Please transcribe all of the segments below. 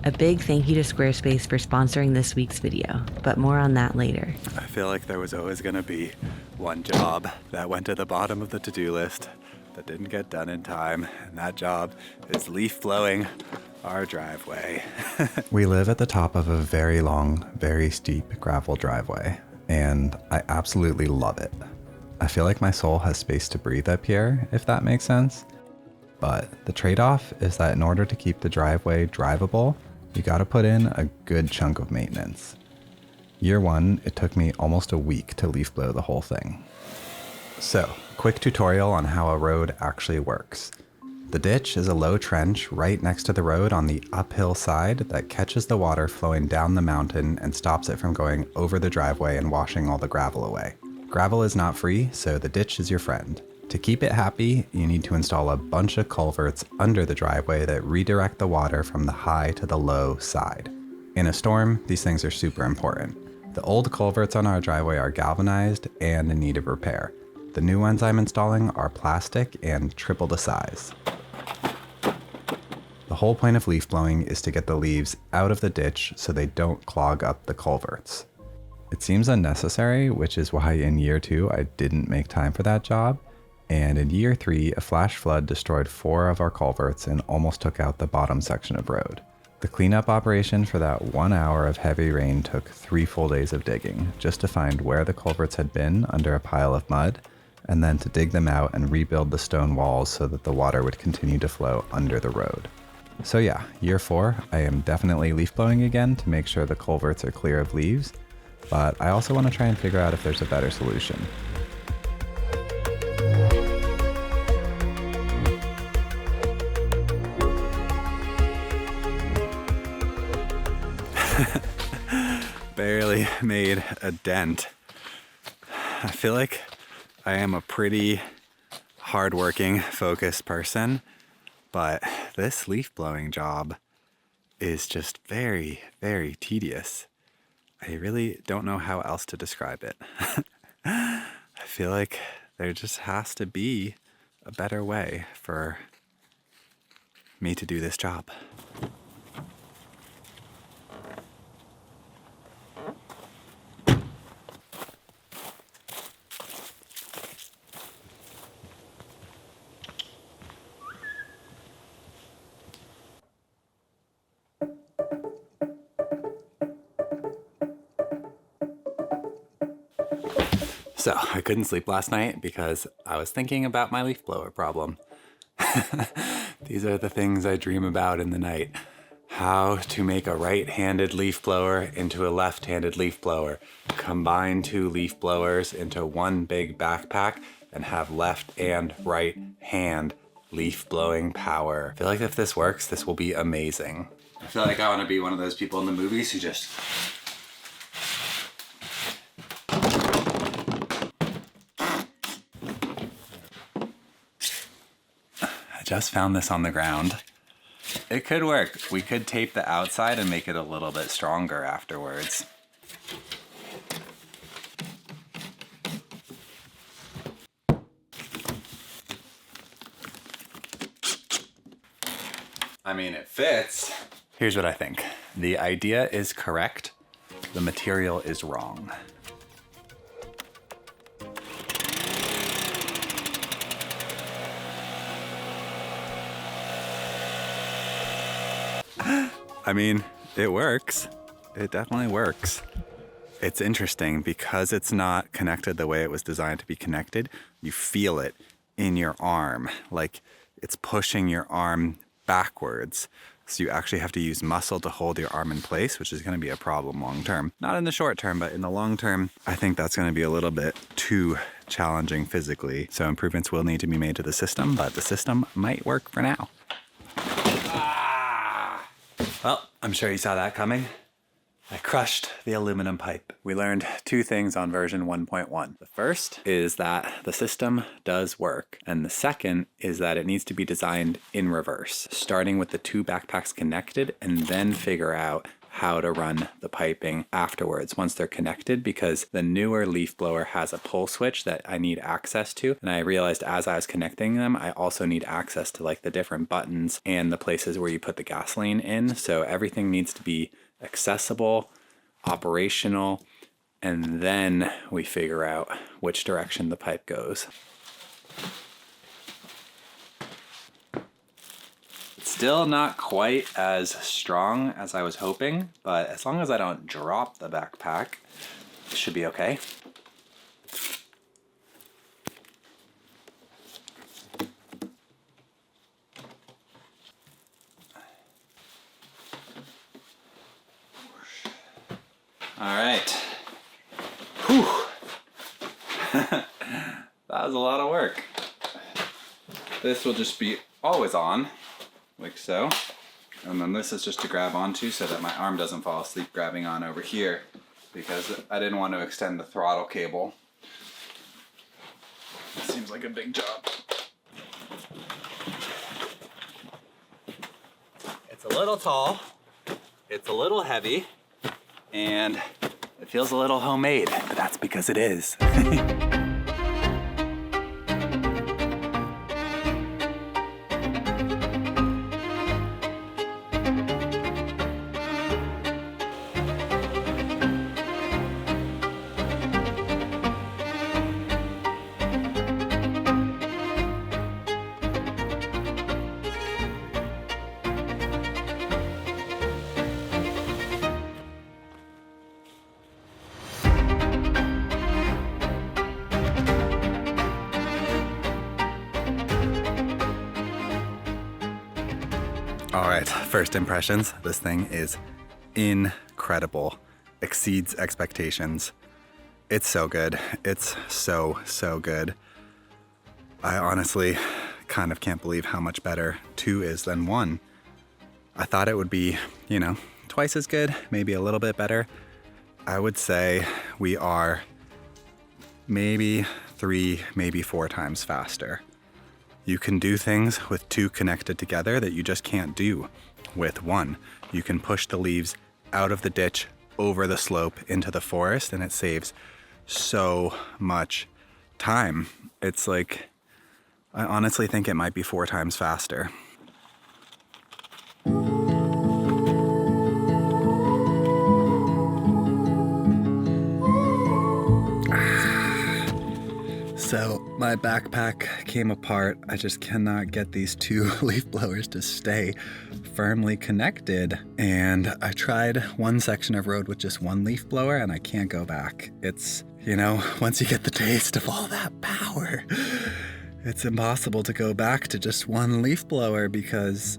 A big thank you to Squarespace for sponsoring this week's video, but more on that later. I feel like there was always going to be one job that went to the bottom of the to-do list that didn't get done in time, and that job is leaf blowing our driveway. We live at the top of a very long, very steep gravel driveway, and I absolutely love it. I feel like my soul has space to breathe up here, if that makes sense. But the trade-off is that in order to keep the driveway drivable, you gotta put in a good chunk of maintenance. Year one, it took me almost a week to leaf blow the whole thing. So, quick tutorial on how a road actually works. The ditch is a low trench right next to the road on the uphill side that catches the water flowing down the mountain and stops it from going over the driveway and washing all the gravel away. Gravel is not free, so the ditch is your friend. To keep it happy, you need to install a bunch of culverts under the driveway that redirect the water from the high to the low side. In a storm, these things are super important. The old culverts on our driveway are galvanized and in need of repair. The new ones I'm installing are plastic and triple the size. The whole point of leaf blowing is to get the leaves out of the ditch so they don't clog up the culverts. It seems unnecessary, which is why in year two I didn't make time for that job. And in year three, a flash flood destroyed 4 of our culverts and almost took out the bottom section of road. The cleanup operation for that 1 hour of heavy rain took 3 full days of digging, just to find where the culverts had been under a pile of mud, and then to dig them out and rebuild the stone walls so that the water would continue to flow under the road. So yeah, year 4, I am definitely leaf blowing again to make sure the culverts are clear of leaves, but I also want to try and figure out if there's a better solution. Barely made a dent. I feel like I am a pretty hardworking, focused person, but this leaf blowing job is just very, very tedious. I really don't know how else to describe it. I feel like there just has to be a better way for me to do this job. So I couldn't sleep last night because I was thinking about my leaf blower problem. These are the things I dream about in the night. How to make a right-handed leaf blower into a left-handed leaf blower. Combine 2 leaf blowers into one big backpack and have left and right hand leaf blowing power. I feel like if this works, this will be amazing. I feel like I want to be one of those people in the movies who just... Just found this on the ground. It could work. We could tape the outside and make it a little bit stronger afterwards. I mean, it fits. Here's what I think. The idea is correct. The material is wrong. I mean, it works. It definitely works. It's interesting because it's not connected the way it was designed to be connected. You feel it in your arm, like it's pushing your arm backwards. So you actually have to use muscle to hold your arm in place, which is going to be a problem long term. Not in the short term, but in the long term, I think that's going to be a little bit too challenging physically. So improvements will need to be made to the system, but the system might work for now. Well, I'm sure you saw that coming. I crushed the aluminum pipe. We learned 2 things on version 1.1. The first is that the system does work. And the second is that it needs to be designed in reverse, starting with the 2 backpacks connected and then figure out how to run the piping afterwards once they're connected, because the newer leaf blower has a pull switch that I need access to. And I realized as I was connecting them, I also need access to like the different buttons and the places where you put the gasoline in. So everything needs to be accessible, operational, and then we figure out which direction the pipe goes. It's still not quite as strong as I was hoping, but as long as I don't drop the backpack, it should be okay. All right. Whew. That was a lot of work. This will just be always on, like so. And then this is just to grab onto so that my arm doesn't fall asleep grabbing on over here, because I didn't want to extend the throttle cable. It seems like a big job. It's a little tall, it's a little heavy, and it feels a little homemade, but that's because it is. All right, first impressions. This thing is incredible, exceeds expectations. It's so good. It's so good. I honestly kind of can't believe how much better 2 is than 1. I thought it would be, twice as good, maybe a little bit better. I would say we are maybe 3, maybe 4 times faster. You can do things with 2 connected together that you just can't do with 1. You can push the leaves out of the ditch, over the slope into the forest, and it saves so much time. It's like, I honestly think it might be 4 times faster. So my backpack came apart. I just cannot get these 2 leaf blowers to stay firmly connected. And I tried one section of road with just 1 leaf blower and I can't go back. It's, once you get the taste of all that power, it's impossible to go back to just 1 leaf blower because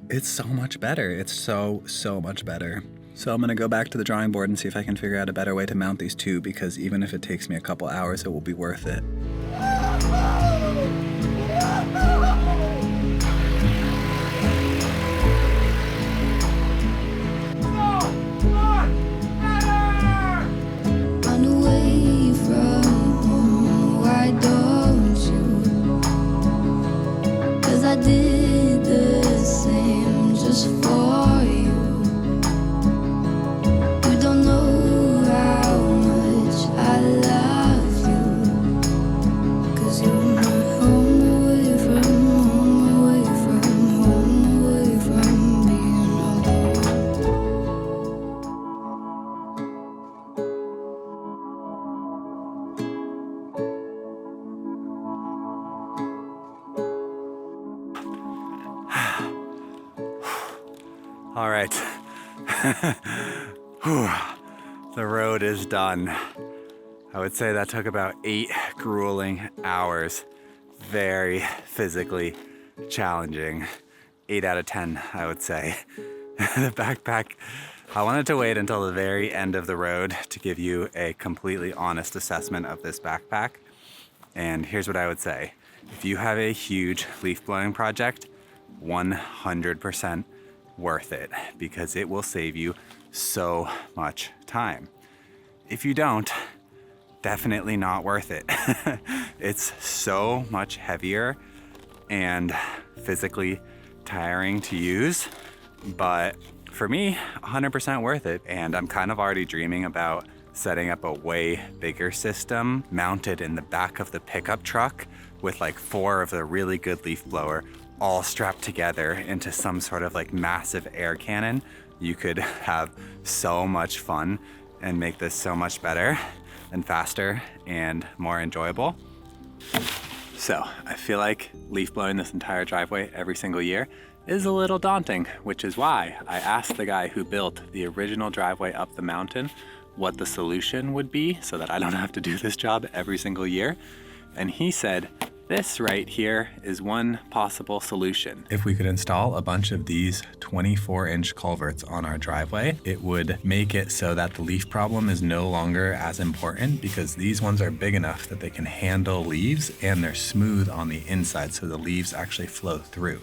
it's so much better. It's so much better. So I'm gonna go back to the drawing board and see if I can figure out a better way to mount these 2, because even if it takes me a couple hours, it will be worth it. Run away from home, why don't you? 'Cause I did the same just for you. All right. Whew. The road is done. I would say that took about 8 grueling hours. Very physically challenging. 8 out of 10, I would say. The backpack, I wanted to wait until the very end of the road to give you a completely honest assessment of this backpack. And here's what I would say. If you have a huge leaf blowing project, 100% worth it, because it will save you so much time. If you don't, definitely not worth it. It's so much heavier and physically tiring to use, but for me, 100% worth it. And I'm kind of already dreaming about setting up a way bigger system mounted in the back of the pickup truck with like 4 of the really good leaf blower all strapped together into some sort of like massive air cannon. You could have so much fun and make this so much better and faster and more enjoyable. So I feel like leaf blowing this entire driveway every single year is a little daunting, which is why I asked the guy who built the original driveway up the mountain what the solution would be so that I don't have to do this job every single year. And he said, this right here is one possible solution. If we could install a bunch of these 24-inch culverts on our driveway, it would make it so that the leaf problem is no longer as important because these ones are big enough that they can handle leaves and they're smooth on the inside so the leaves actually flow through.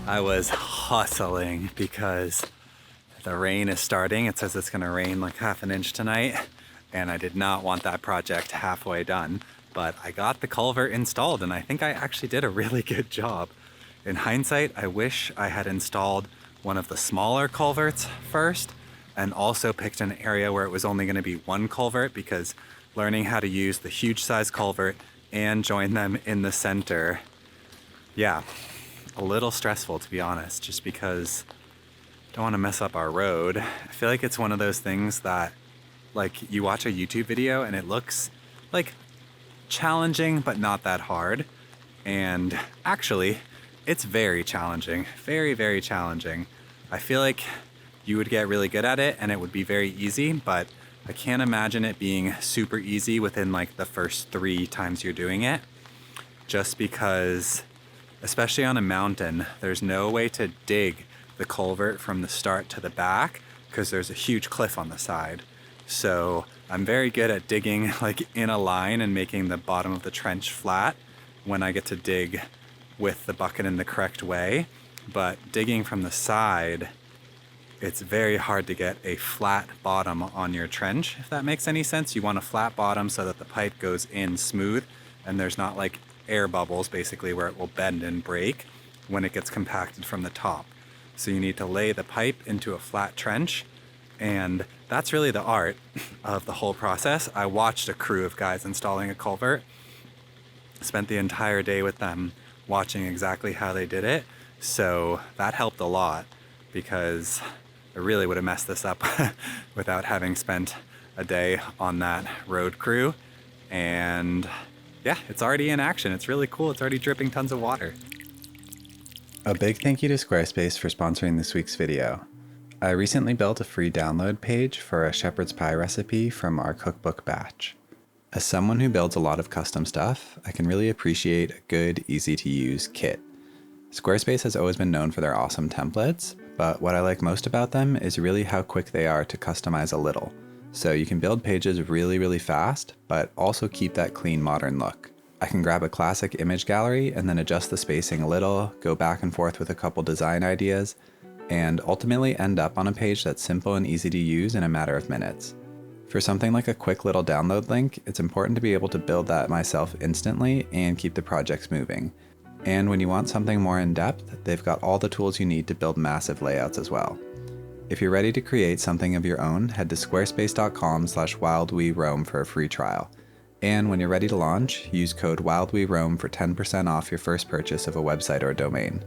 I was hustling because the rain is starting. It says it's gonna rain like half an inch tonight, and I did not want that project halfway done, but I got the culvert installed and I think I actually did a really good job. In hindsight, I wish I had installed one of the smaller culverts first and also picked an area where it was only gonna be one culvert, because learning how to use the huge size culvert and join them in the center, yeah, a little stressful to be honest, just because I don't want to mess up our road. I feel like it's one of those things that, like, you watch a YouTube video and it looks like challenging but not that hard, and actually it's very challenging, very, very challenging. I feel like you would get really good at it and it would be very easy, but I can't imagine it being super easy within like the first 3 times you're doing it, just because especially on a mountain, there's no way to dig the culvert from the start to the back because there's a huge cliff on the side. So I'm very good at digging like in a line and making the bottom of the trench flat when I get to dig with the bucket in the correct way. But digging from the side, it's very hard to get a flat bottom on your trench, if that makes any sense. You want a flat bottom so that the pipe goes in smooth and there's not like air bubbles basically where it will bend and break when it gets compacted from the top. So you need to lay the pipe into a flat trench, and that's really the art of the whole process. I watched a crew of guys installing a culvert, spent the entire day with them watching exactly how they did it, so that helped a lot because I really would have messed this up without having spent a day on that road crew. And yeah, it's already in action. It's really cool. It's already dripping tons of water. A big thank you to Squarespace for sponsoring this week's video. I recently built a free download page for a shepherd's pie recipe from our cookbook batch. As someone who builds a lot of custom stuff, I can really appreciate a good, easy to use kit. Squarespace has always been known for their awesome templates, but what I like most about them is really how quick they are to customize a little. So you can build pages really, really fast, but also keep that clean, modern look. I can grab a classic image gallery and then adjust the spacing a little, go back and forth with a couple design ideas, and ultimately end up on a page that's simple and easy to use in a matter of minutes. For something like a quick little download link, it's important to be able to build that myself instantly and keep the projects moving. And when you want something more in-depth, they've got all the tools you need to build massive layouts as well. If you're ready to create something of your own, head to squarespace.com/wildweroam for a free trial. And when you're ready to launch, use code WILDWeRoam for 10% off your first purchase of a website or domain.